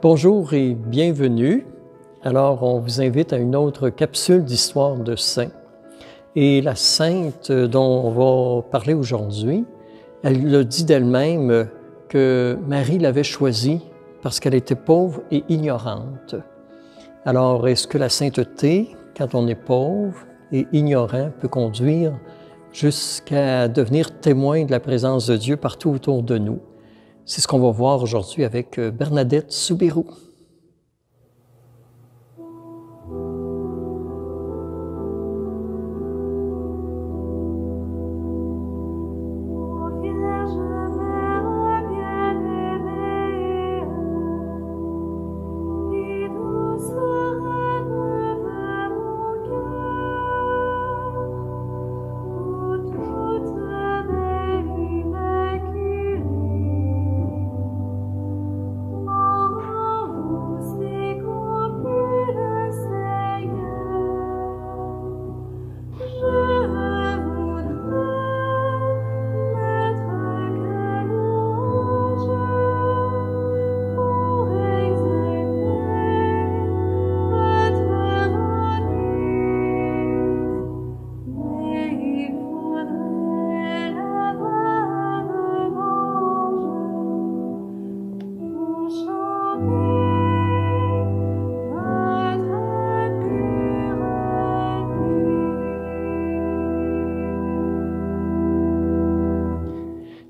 Bonjour et bienvenue. Alors, on vous invite à une autre capsule d'histoire de saints. Et la sainte dont on va parler aujourd'hui, elle le dit d'elle-même que Marie l'avait choisie parce qu'elle était pauvre et ignorante. Alors, est-ce que la sainteté, quand on est pauvre et ignorant, peut conduire jusqu'à devenir témoin de la présence de Dieu partout autour de nous? C'est ce qu'on va voir aujourd'hui avec Bernadette Soubirous.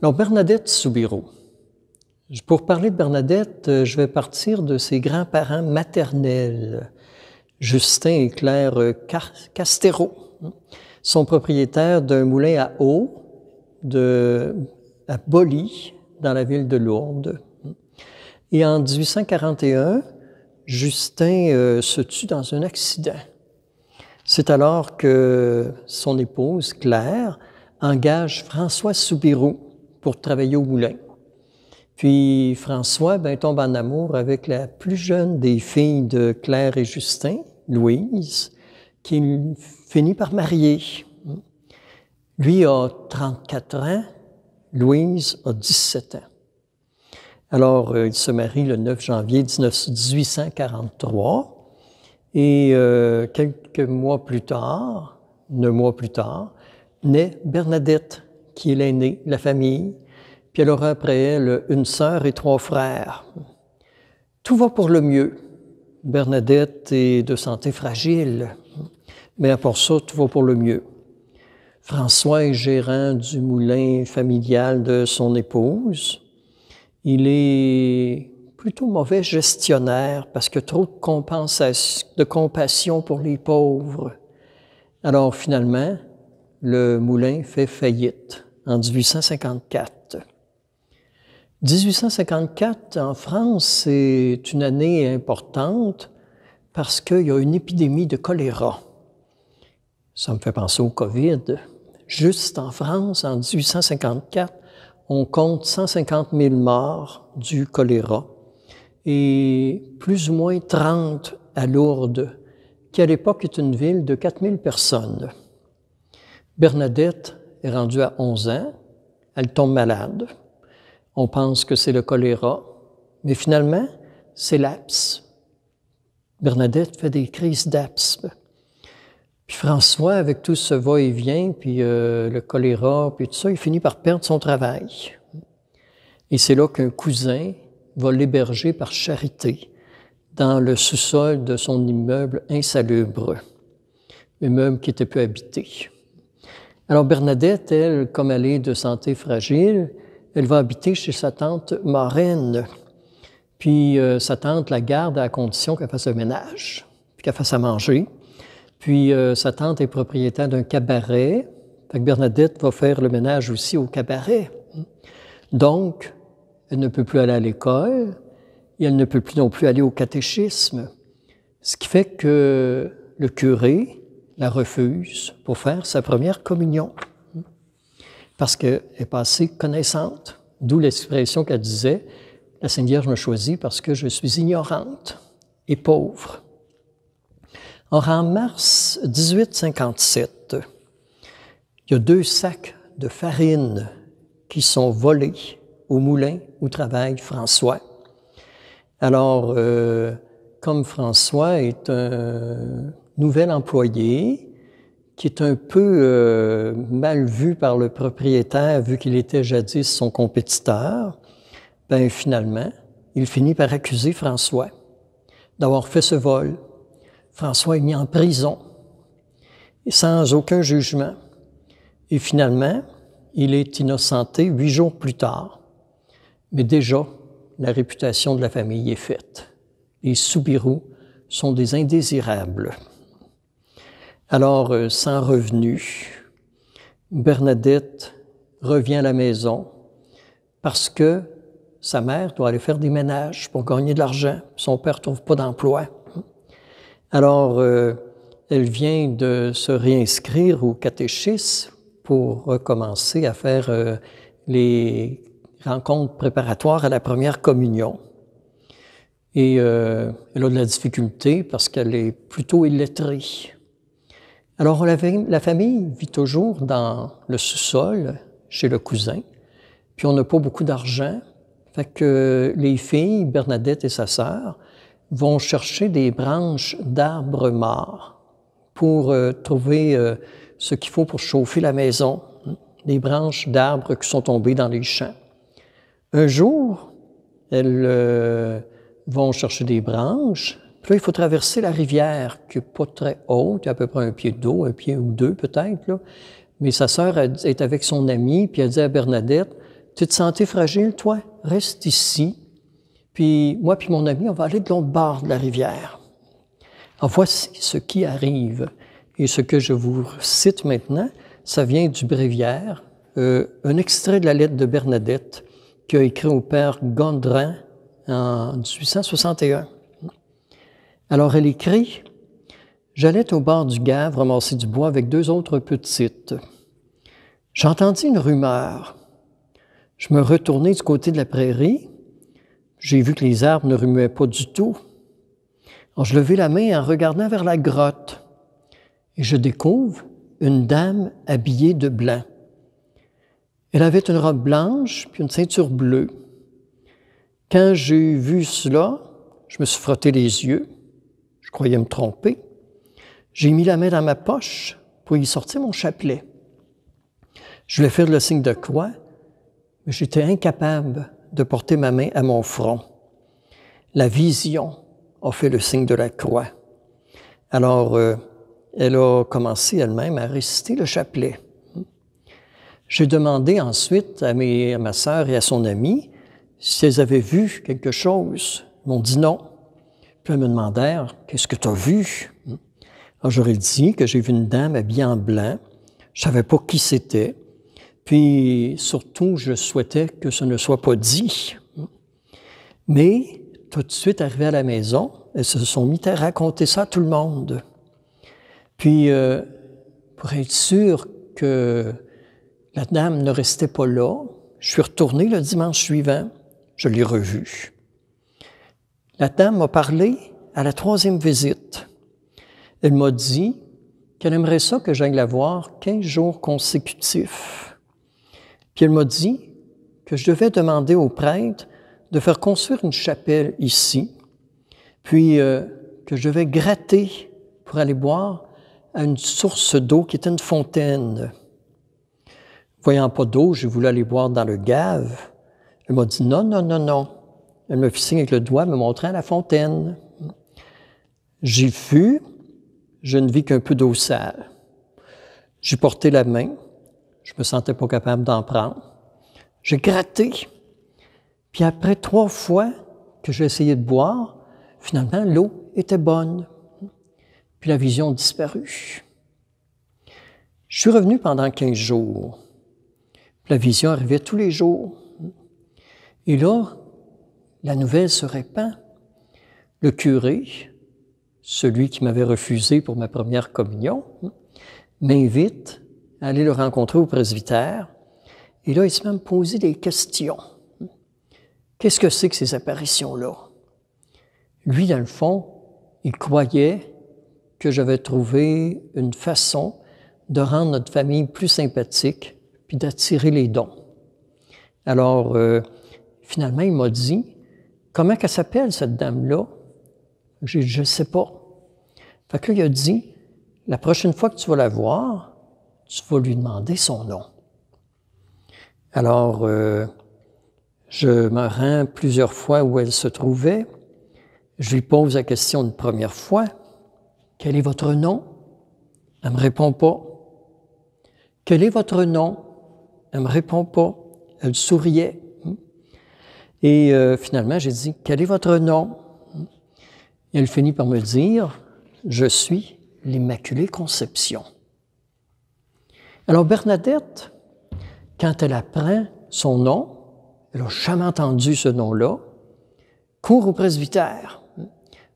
Alors, Bernadette Soubirous. Pour parler de Bernadette, je vais partir de ses grands-parents maternels, Justin et Claire Castero. Sont propriétaires d'un moulin à eau à Boly, dans la ville de Lourdes. Et en 1841, Justin se tue dans un accident. C'est alors que son épouse, Claire, engage François Soubirous pour travailler au moulin. Puis François tombe en amour avec la plus jeune des filles de Claire et Justin, Louise, qu'il finit par marier. Lui a 34 ans, Louise a 17 ans. Alors, il se marie le 9 janvier 1843 et quelques mois plus tard, 9 mois plus tard, naît Bernadette, qui est l'aînée de la famille, puis elle aura après elle une sœur et 3 frères. Tout va pour le mieux. Bernadette est de santé fragile, mais à part ça, tout va pour le mieux. François est gérant du moulin familial de son épouse. Il est plutôt mauvais gestionnaire parce que trop de compassion pour les pauvres. Alors finalement, le moulin fait faillite en 1854. 1854, en France, c'est une année importante parce qu'il y a une épidémie de choléra. Ça me fait penser au COVID. Juste en France, en 1854, on compte 150 000 morts du choléra et plus ou moins 30 à Lourdes, qui à l'époque est une ville de 4 000 personnes. Bernadette est rendue à 11 ans, elle tombe malade. On pense que c'est le choléra, mais finalement, c'est l'asthme. Bernadette fait des crises d'asthme. Puis François, avec tout ce va-et-vient, puis le choléra, puis tout ça, il finit par perdre son travail. Et c'est là qu'un cousin va l'héberger par charité dans le sous-sol de son immeuble insalubre, immeuble qui était peu habité. Alors Bernadette, elle, comme elle est de santé fragile, elle va habiter chez sa tante marraine. Puis sa tante la garde à condition qu'elle fasse le ménage, puis qu'elle fasse à manger. Puis sa tante est propriétaire d'un cabaret. Fait que Bernadette va faire le ménage aussi au cabaret. Donc, elle ne peut plus aller à l'école et elle ne peut plus non plus aller au catéchisme. Ce qui fait que le curé la refuse pour faire sa première communion. Parce qu'elle est pas assez connaissante. D'où l'expression qu'elle disait, « La Sainte Vierge me choisit parce que je suis ignorante et pauvre ». Or, en mars 1857, il y a 2 sacs de farine qui sont volés au moulin où travaille François. Alors, comme François est un nouvel employé, qui est un peu mal vu par le propriétaire, vu qu'il était jadis son compétiteur, ben finalement, il finit par accuser François d'avoir fait ce vol. François est mis en prison, sans aucun jugement. Et finalement, il est innocenté 8 jours plus tard. Mais déjà, la réputation de la famille est faite. Les Soubirous sont des indésirables. Alors, sans revenu, Bernadette revient à la maison parce que sa mère doit aller faire des ménages pour gagner de l'argent. Son père ne trouve pas d'emploi. Alors, elle vient de se réinscrire au catéchisme pour recommencer à faire les rencontres préparatoires à la première communion. Et elle a de la difficulté parce qu'elle est plutôt illettrée. Alors, la famille vit toujours dans le sous-sol, chez le cousin, puis on n'a pas beaucoup d'argent. Fait que les filles, Bernadette et sa sœur, vont chercher des branches d'arbres morts pour trouver ce qu'il faut pour chauffer la maison, des branches d'arbres qui sont tombées dans les champs. Un jour, elles vont chercher des branches. Puis là, il faut traverser la rivière, qui n'est pas très haute, à peu près un pied d'eau, un pied ou deux peut-être, là. Mais sa sœur est avec son amie, puis elle dit à Bernadette, « Tu te sentais fragile, toi? Reste ici. Puis moi puis mon ami, on va aller de l'autre bord de la rivière. » Alors voici ce qui arrive. Et ce que je vous cite maintenant, ça vient du bréviaire, un extrait de la lettre de Bernadette qui a écrit au père Gondrin en 1861. Alors, elle écrit « J'allais au bord du Gave ramasser du bois avec 2 autres petites. J'entendis une rumeur. Je me retournai du côté de la prairie. J'ai vu que les arbres ne remuaient pas du tout. Alors, je levai la main en regardant vers la grotte et je découvre une dame habillée de blanc. Elle avait une robe blanche puis une ceinture bleue. Quand j'ai vu cela, je me suis frotté les yeux. Je croyais me tromper. J'ai mis la main dans ma poche pour y sortir mon chapelet. Je voulais faire le signe de croix, mais j'étais incapable de porter ma main à mon front. La vision a fait le signe de la croix. Alors, elle a commencé elle-même à réciter le chapelet. J'ai demandé ensuite à ma sœur et à son amie si elles avaient vu quelque chose. Ils m'ont dit non. Puis elles me demandèrent « Qu'est-ce que tu as vu? » Alors j'aurais dit que j'ai vu une dame habillée en blanc. Je ne savais pas qui c'était. Puis surtout, je souhaitais que ce ne soit pas dit. Mais tout de suite, arrivées à la maison, elles se sont mises à raconter ça à tout le monde. Puis, pour être sûr que la dame ne restait pas là, je suis retourné le dimanche suivant. Je l'ai revue. La dame m'a parlé à la 3e visite. Elle m'a dit qu'elle aimerait ça que j'aille la voir 15 jours consécutifs. Puis elle m'a dit que je devais demander au prêtre de faire construire une chapelle ici, puis que je devais gratter pour aller boire à une source d'eau qui était une fontaine. Voyant pas d'eau, j'ai voulu aller boire dans le Gave. Elle m'a dit non, non, non, non. Elle me fit signe avec le doigt, me montrant la fontaine. J'y fus, je ne vis qu'un peu d'eau sale. J'ai porté la main, je me sentais pas capable d'en prendre. J'ai gratté. Puis après 3 fois que j'ai essayé de boire, finalement, l'eau était bonne. Puis la vision a disparu. Je suis revenu pendant 15 jours. La vision arrivait tous les jours. Et là, la nouvelle se répand. Le curé, celui qui m'avait refusé pour ma première communion, m'invite à aller le rencontrer au presbytère. Et là, il se met à me poser des questions. Qu'est-ce que c'est que ces apparitions-là? Lui, dans le fond, il croyait que j'avais trouvé une façon de rendre notre famille plus sympathique puis d'attirer les dons. Alors, finalement, il m'a dit comment qu'elle s'appelle, cette dame-là? J'ai dit, je ne sais pas. Fait que là, il a dit, la prochaine fois que tu vas la voir, tu vas lui demander son nom. Alors, je me rends plusieurs fois où elle se trouvait. Je lui pose la question une première fois. Quel est votre nom? Elle ne me répond pas. Quel est votre nom? Elle ne me répond pas. Elle souriait. Et finalement, j'ai dit, quel est votre nom? Et elle finit par me dire, je suis l'Immaculée Conception. Alors Bernadette, quand elle apprend son nom, elle n'a jamais entendu ce nom-là, court au presbytère, puis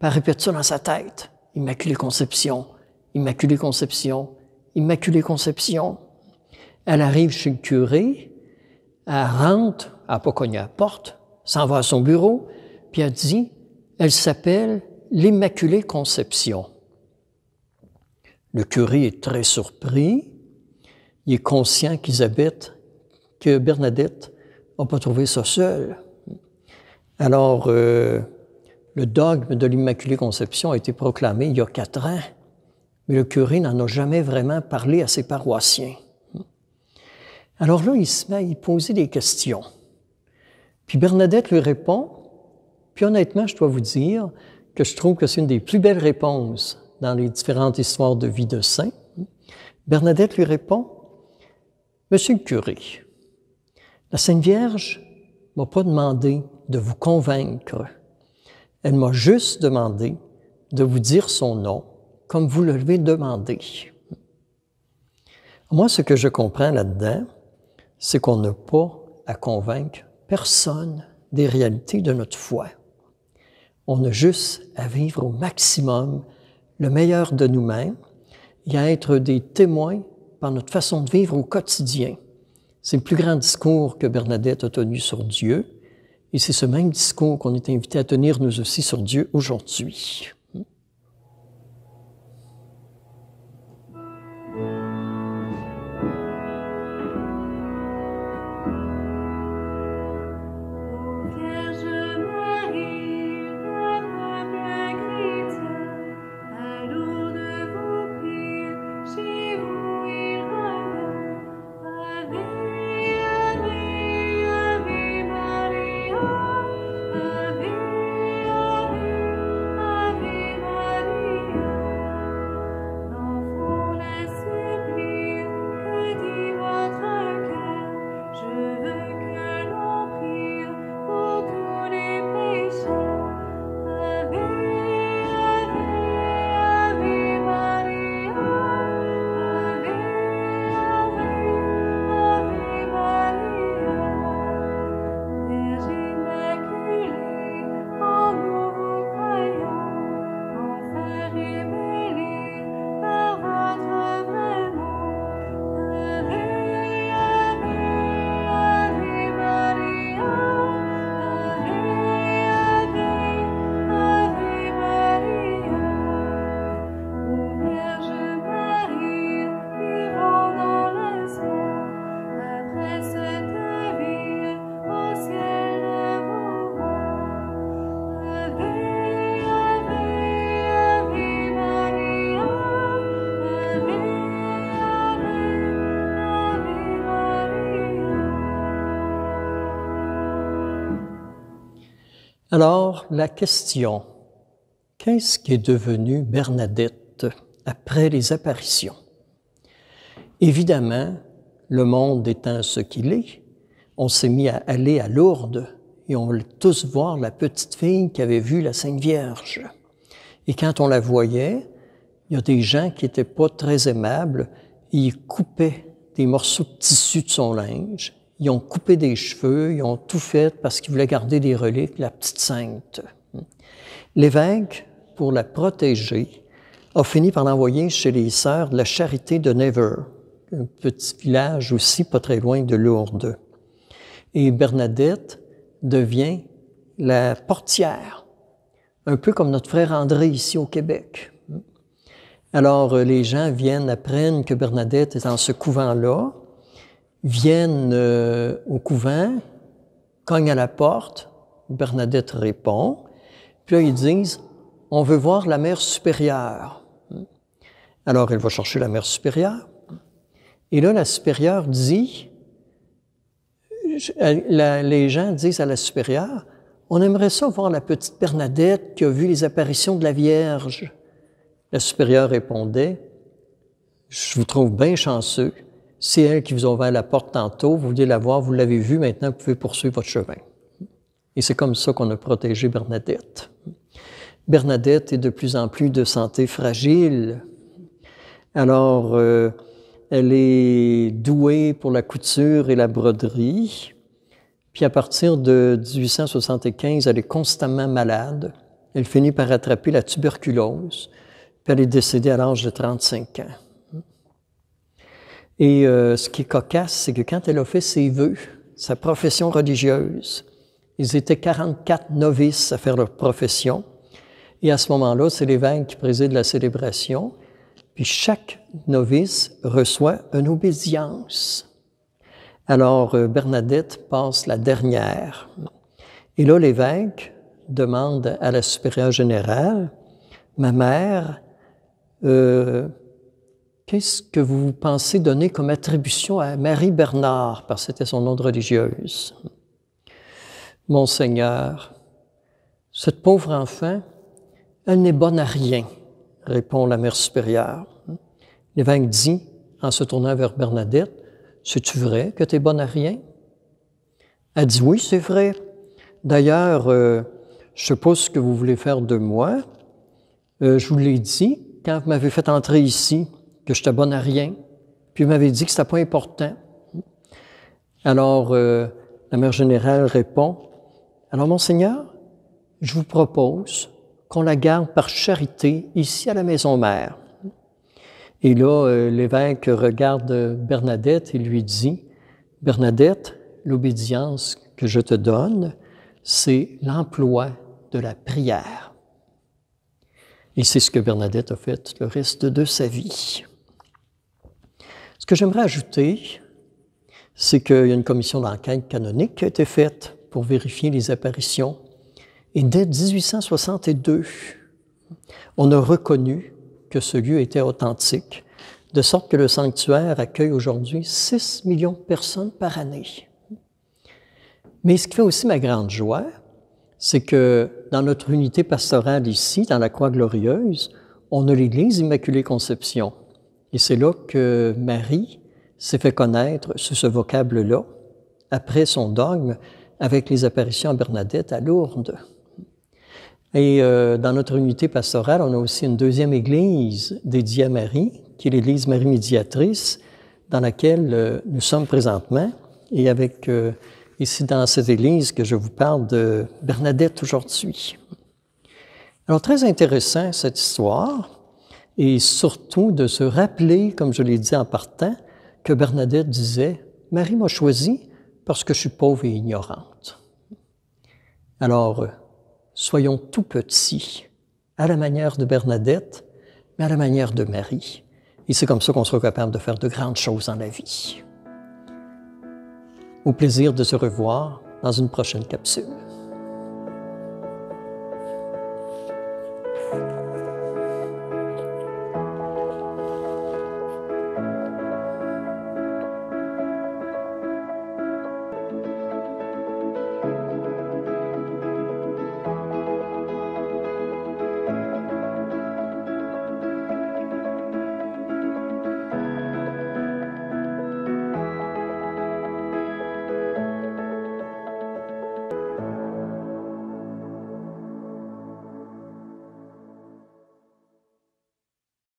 elle répète ça dans sa tête. Immaculée Conception, Immaculée Conception, Immaculée Conception. Elle arrive chez le curé, elle rentre, elle n'a pas cogné à la porte, s'en va à son bureau, puis elle dit, elle s'appelle l'Immaculée Conception. Le curé est très surpris, il est conscient que Bernadette n'a pas trouvé ça seule. Alors, le dogme de l'Immaculée Conception a été proclamé il y a 4 ans, mais le curé n'en a jamais vraiment parlé à ses paroissiens. Alors là, il se met à y poser des questions. Puis Bernadette lui répond, puis honnêtement, je dois vous dire que je trouve que c'est une des plus belles réponses dans les différentes histoires de vie de saints. Bernadette lui répond, « Monsieur le curé, la Sainte Vierge ne m'a pas demandé de vous convaincre. Elle m'a juste demandé de vous dire son nom, comme vous l'avez demandé. » Moi, ce que je comprends là-dedans, c'est qu'on n'a pas à convaincre personne des réalités de notre foi. On a juste à vivre au maximum le meilleur de nous-mêmes et à être des témoins par notre façon de vivre au quotidien. C'est le plus grand discours que Bernadette a tenu sur Dieu et c'est ce même discours qu'on est invité à tenir nous aussi sur Dieu aujourd'hui. Alors, la question, qu'est-ce qui est devenu Bernadette après les apparitions? Évidemment, le monde étant ce qu'il est, on s'est mis à aller à Lourdes et on voulait tous voir la petite fille qui avait vu la Sainte Vierge. Et quand on la voyait, il y a des gens qui n'étaient pas très aimables et ils coupaient des morceaux de tissu de son linge. Ils ont coupé des cheveux, ils ont tout fait parce qu'ils voulaient garder des reliques de la petite sainte. L'évêque, pour la protéger, a fini par l'envoyer chez les sœurs de la Charité de Nevers, un petit village aussi pas très loin de Lourdes. Et Bernadette devient la portière, un peu comme notre frère André ici au Québec. Alors, les gens apprennent que Bernadette est dans ce couvent-là, viennent au couvent, cognent à la porte, Bernadette répond. Puis là, ils disent, on veut voir la mère supérieure. Alors, elle va chercher la mère supérieure. Et là, la supérieure dit, les gens disent à la supérieure, on aimerait ça voir la petite Bernadette qui a vu les apparitions de la Vierge. La supérieure répondait, je vous trouve bien chanceux. C'est elle qui vous a ouvert la porte tantôt, vous vouliez la voir, vous l'avez vue, maintenant vous pouvez poursuivre votre chemin. Et c'est comme ça qu'on a protégé Bernadette. Bernadette est de plus en plus de santé fragile. Alors, elle est douée pour la couture et la broderie. Puis à partir de 1875, elle est constamment malade. Elle finit par attraper la tuberculose. Puis elle est décédée à l'âge de 35 ans. Et ce qui est cocasse, c'est que quand elle a fait ses vœux, sa profession religieuse, ils étaient 44 novices à faire leur profession. Et à ce moment-là, c'est l'évêque qui préside la célébration. Puis chaque novice reçoit une obédience. Alors, Bernadette passe la dernière. Et là, l'évêque demande à la supérieure générale, « Ma mère, qu'est-ce que vous pensez donner comme attribution à Marie Bernard? » Parce que c'était son nom de religieuse. « Monseigneur, cette pauvre enfant, elle n'est bonne à rien, » répond la mère supérieure. L'évêque dit, en se tournant vers Bernadette, « C'est-tu vrai que tu es bonne à rien? » Elle dit, « Oui, c'est vrai. D'ailleurs, je ne sais pas ce que vous voulez faire de moi. Je vous l'ai dit quand vous m'avez fait entrer ici, que je n'étais bonne à rien. Puis vous m'avez dit que ce n'était pas important. » Alors, la mère générale répond, « Alors, Monseigneur, je vous propose qu'on la garde par charité ici à la maison mère. » Et là, l'évêque regarde Bernadette et lui dit, « Bernadette, l'obédience que je te donne, c'est l'emploi de la prière. » Et c'est ce que Bernadette a fait le reste de sa vie. Ce que j'aimerais ajouter, c'est qu'il y a une commission d'enquête canonique qui a été faite pour vérifier les apparitions. Et dès 1862, on a reconnu que ce lieu était authentique, de sorte que le sanctuaire accueille aujourd'hui 6 millions de personnes par année. Mais ce qui fait aussi ma grande joie, c'est que dans notre unité pastorale ici, dans la Croix-Glorieuse, on a l'Église Immaculée Conception. Et c'est là que Marie s'est fait connaître sous ce vocable-là, après son dogme, avec les apparitions à Bernadette à Lourdes. Et dans notre unité pastorale, on a aussi une deuxième église dédiée à Marie, qui est l'église Marie Médiatrice, dans laquelle nous sommes présentement, et avec ici dans cette église que je vous parle de Bernadette aujourd'hui. Alors, très intéressant cette histoire, et surtout de se rappeler, comme je l'ai dit en partant, que Bernadette disait « Marie m'a choisi parce que je suis pauvre et ignorante. » Alors, soyons tout petits, à la manière de Bernadette, mais à la manière de Marie. Et c'est comme ça qu'on sera capable de faire de grandes choses dans la vie. Au plaisir de se revoir dans une prochaine capsule.